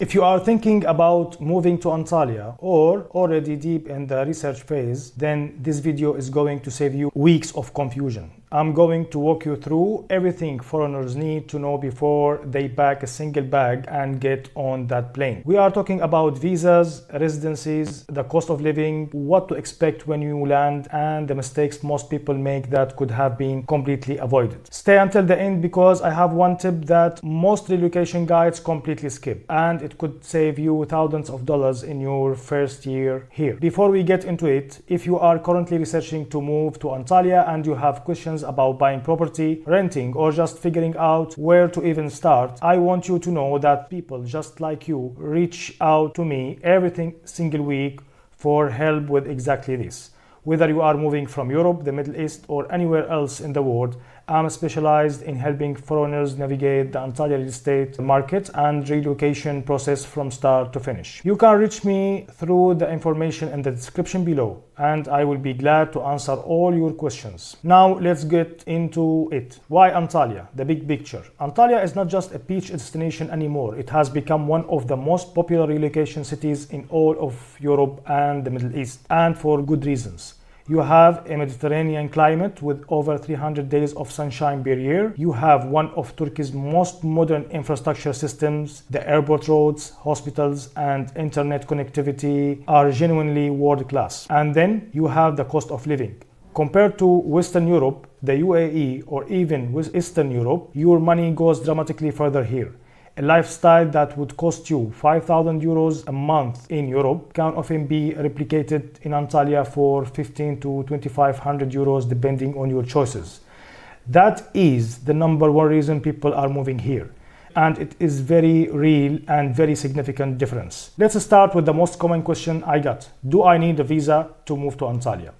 If you are thinking about moving to Antalya or already deep in the research phase, then this video is going to save you weeks of confusion. I'm going to walk you through everything foreigners need to know before they pack a single bag and get on that plane. We are talking about visas, residencies, the cost of living, what to expect when you land, and the mistakes most people make that could have been completely avoided. Stay until the end because I have one tip that most relocation guides completely skip, and it could save you thousands of dollars in your first year here. Before we get into it, if you are currently researching to move to Antalya and you have questions about buying property, renting, or just figuring out where to even start, I want you to know that people just like you reach out to me every single week for help with exactly this. Whether you are moving from Europe, the Middle East, or anywhere else in the world, I'm specialized in helping foreigners navigate the Antalya real estate market and relocation process from start to finish. You can reach me through the information in the description below, and I will be glad to answer all your questions. Now let's get into it. Why Antalya? The big picture. Antalya is not just a beach destination anymore. It has become one of the most popular relocation cities in all of Europe and the Middle East, and for good reasons. You have a Mediterranean climate with over 300 days of sunshine per year. You have one of Turkey's most modern infrastructure systems. The airport roads, hospitals, and internet connectivity are genuinely world class. And then you have the cost of living. Compared to Western Europe, the UAE, or even with Eastern Europe, your money goes dramatically further here. A lifestyle that would cost you 5,000 euros a month in Europe can often be replicated in Antalya for 15 to 2,500 euros depending on your choices. That is the number one reason people are moving here. And it is very real and very significant difference. Let's start with the most common question I got. Do I need a visa to move to Antalya?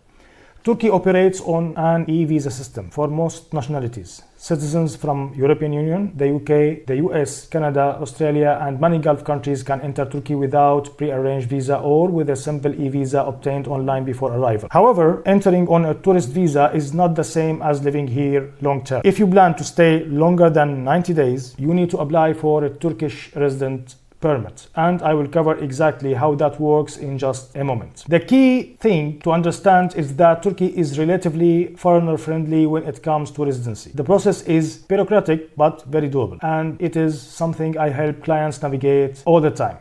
Turkey operates on an e-visa system for most nationalities. Citizens from European Union, the UK, the US, Canada, Australia, and many Gulf countries can enter Turkey without pre-arranged visa or with a simple e-visa obtained online before arrival. However, entering on a tourist visa is not the same as living here long term. If you plan to stay longer than 90 days, you need to apply for a Turkish resident permit, and I will cover exactly how that works in just a moment. The key thing to understand is that Turkey is relatively foreigner friendly when it comes to residency. The process is bureaucratic but very doable, and it is something I help clients navigate all the time.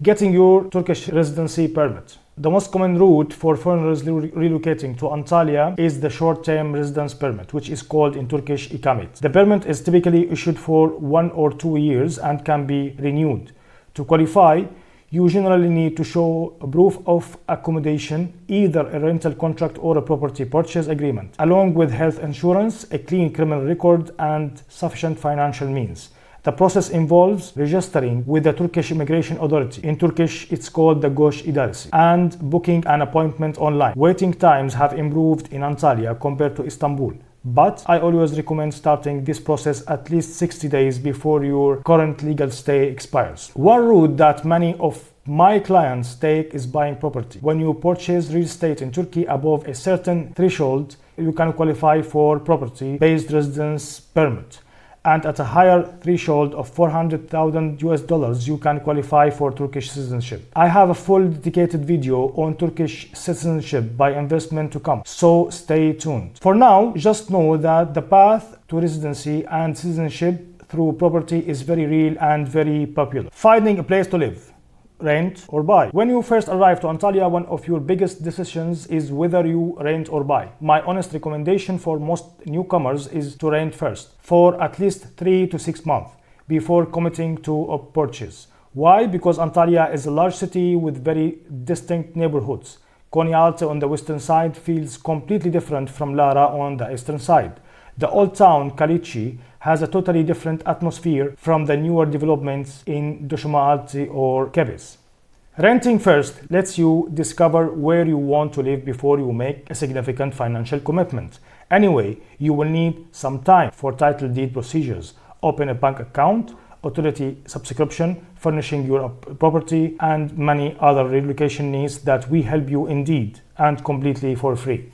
Getting your Turkish residency permit. The most common route for foreigners relocating to Antalya is the short-term residence permit, which is called in Turkish Ikamet. The permit is typically issued for 1 or 2 years and can be renewed. To qualify, you generally need to show a proof of accommodation, either a rental contract or a property purchase agreement, along with health insurance, a clean criminal record, and sufficient financial means. The process involves registering with the Turkish Immigration Authority. In Turkish, it's called the Göç İdaresi, and booking an appointment online. Waiting times have improved in Antalya compared to Istanbul, but I always recommend starting this process at least 60 days before your current legal stay expires. One route that many of my clients take is buying property. When you purchase real estate in Turkey above a certain threshold, you can qualify for property-based residence permit. And at a higher threshold of 400,000 US dollars, you can qualify for Turkish citizenship. I have a full dedicated video on Turkish citizenship by investment to come, so stay tuned. For now, just know that the path to residency and citizenship through property is very real and very popular. Finding a place to live. Rent or buy. When you first arrive to Antalya, one of your biggest decisions is whether you rent or buy. My honest recommendation for most newcomers is to rent first for at least 3 to 6 months before committing to a purchase. Why? Because Antalya is a large city with very distinct neighborhoods. Konyaaltı on the western side feels completely different from Lara on the eastern side. The old town, Kaliçi, has a totally different atmosphere from the newer developments in Döşemealtı or Kebes. Renting first lets you discover where you want to live before you make a significant financial commitment. Anyway, you will need some time for title deed procedures, open a bank account, authority subscription, furnishing your property, and many other relocation needs that we help you indeed and completely for free.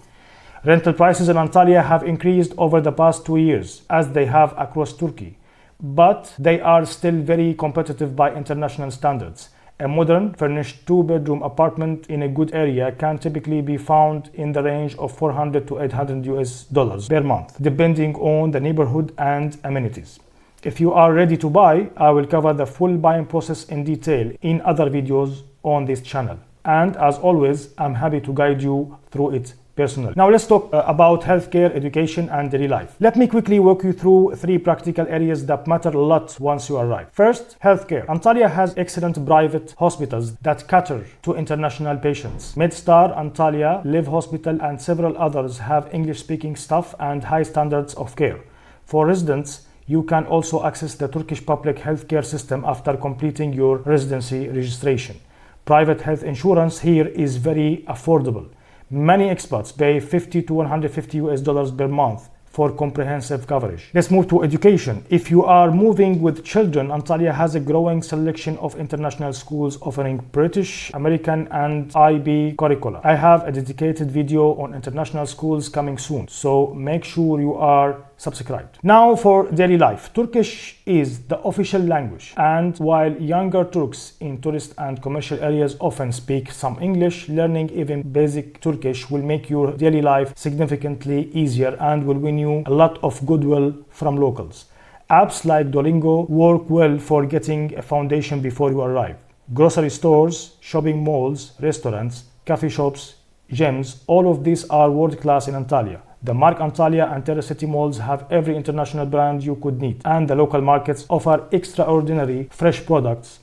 Rental prices in Antalya have increased over the past 2 years, as they have across Turkey. but they are still very competitive by international standards. A modern, furnished two-bedroom apartment in a good area can typically be found in the range of $400 to $800 per month, depending on the neighborhood and amenities. If you are ready to buy, I will cover the full buying process in detail in other videos on this channel. And as always, I'm happy to guide you through it personally. Now let's talk about healthcare, education, and daily life. Let me quickly walk you through 3 practical areas that matter a lot once you arrive. First, healthcare. Antalya has excellent private hospitals that cater to international patients. MedStar, Antalya, Live Hospital, and several others have English-speaking staff and high standards of care. For residents, you can also access the Turkish public healthcare system after completing your residency registration. Private health insurance here is very affordable. Many expats pay $50 to $150 per month for comprehensive coverage. Let's move to education. If you are moving with children, Antalya has a growing selection of international schools offering British, American, and IB curricula. I have a dedicated video on international schools coming soon, so make sure you are subscribed. Now for daily life. Turkish is the official language, and while younger Turks in tourist and commercial areas often speak some English, learning even basic Turkish will make your daily life significantly easier and will win you a lot of goodwill from locals. Apps like Duolingo work well for getting a foundation before you arrive. Grocery stores, shopping malls, restaurants, coffee shops, gyms, all of these are world-class in Antalya. The Mark Antalya and Terra City malls have every international brand you could need, and the local markets offer extraordinary fresh products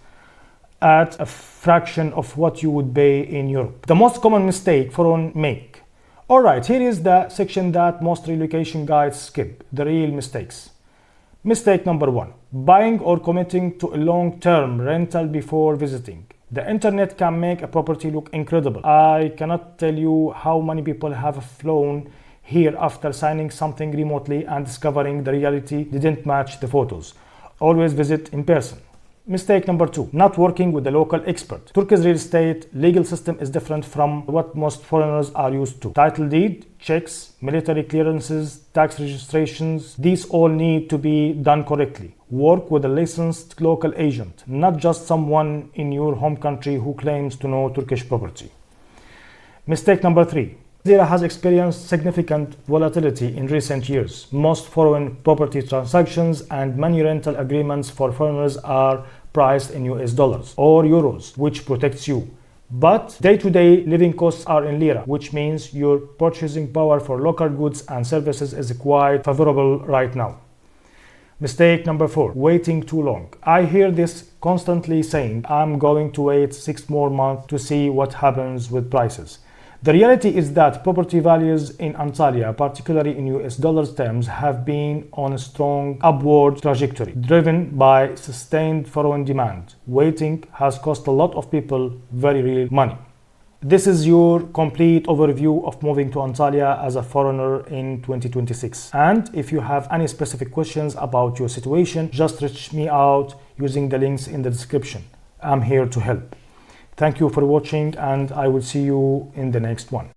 at a fraction of what you would pay in Europe. The most common mistake foreigners make. Alright, here is the section that most relocation guides skip, the real mistakes. Mistake number 1, buying or committing to a long-term rental before visiting. The internet can make a property look incredible. I cannot tell you how many people have flown here after signing something remotely and discovering the reality didn't match the photos. Always visit in person. Mistake number 2, not working with a local expert. Turkey's real estate legal system is different from what most foreigners are used to. Title deed, checks, military clearances, tax registrations, these all need to be done correctly. Work with a licensed local agent, not just someone in your home country who claims to know Turkish property. Mistake number 3, Lira has experienced significant volatility in recent years. Most foreign property transactions and many rental agreements for foreigners are priced in US dollars or euros, which protects you. But day-to-day living costs are in lira, which means your purchasing power for local goods and services is quite favorable right now. Mistake number 4, waiting too long. I hear this constantly saying, I'm going to wait 6 more months to see what happens with prices. The reality is that property values in Antalya, particularly in US dollars terms, have been on a strong upward trajectory, driven by sustained foreign demand. Waiting has cost a lot of people very real money. This is your complete overview of moving to Antalya as a foreigner in 2026. And if you have any specific questions about your situation, just reach me out using the links in the description. I'm here to help. Thank you for watching, and I will see you in the next one.